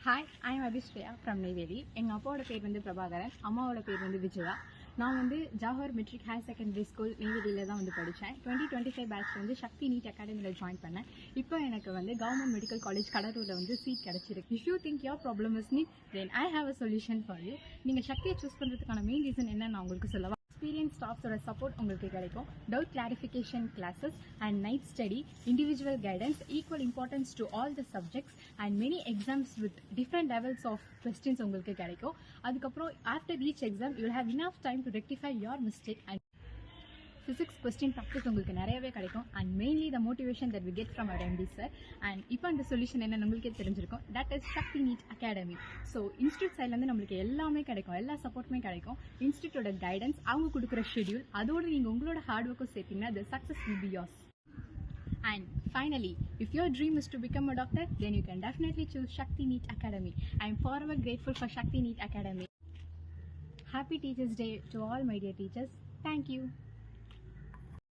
Hi, I am Abisraya from Neyveli. எங்கள் அப்பாவோட பேர் வந்து பிரபாகரன், அம்மாவோட பேர் வந்து விஜயா. நான் வந்து Jawahar matric higher secondary school நெய்வேலியில் தான் வந்து படித்தேன். 2025 பேட்ச் வந்து சக்தி நீட் அகாடமியில் ஜாயின் பண்ணேன். இப்போ எனக்கு வந்து கவர்மெண்ட் மெடிக்கல் காலேஜ் கடலூரில் வந்து சீட் கிடச்சிருக்கு. If you think your problem is NEET, then I have a solution for you. நீங்கள் சக்தியை சூஸ் பண்ணுறதுக்கான மெயின் ரீசன் என்னன்னு நான் உங்களுக்கு சொல்லவா? எக்ஸ்பீரியன்ஸ் ஸ்டாஃப்ஸோட சப்போர்ட் உங்களுக்கு கிடைக்கும். Doubt clarification classes and night study, individual guidance, equal importance to all the subjects and many exams with different levels of questions உங்களுக்கு கிடைக்கும். அதுக்கப்புறம் after each exam you have enough time to rectify your mistake and physics question practice உங்களுக்கு நிறையவே கிடைக்கும். And mainly the motivation that we get from our MD sir. And இப்போ அந்த solution என்னன்னு உங்களுக்கே தெரிஞ்சிருக்கும். That is Sakthi NEET academy. So institute சைட்லேருந்து நம்மளுக்கு எல்லாமே கிடைக்கும், எல்லா சப்போர்ட்டுமே கிடைக்கும். இன்ஸ்டியூட்டோட கைடன்ஸ், அவங்க கொடுக்குற ஷெடியூல், அதோடு நீங்கள் உங்களோட ஹார்ட் ஒர்க்கும் சேர்த்தீங்கன்னா the success will be yours. And finally, if your dream is to become a doctor, then you can definitely choose Shakti NEET Academy. I am forever grateful for Shakti NEET Academy. Happy Teachers Day to all my dear teachers. Thank you.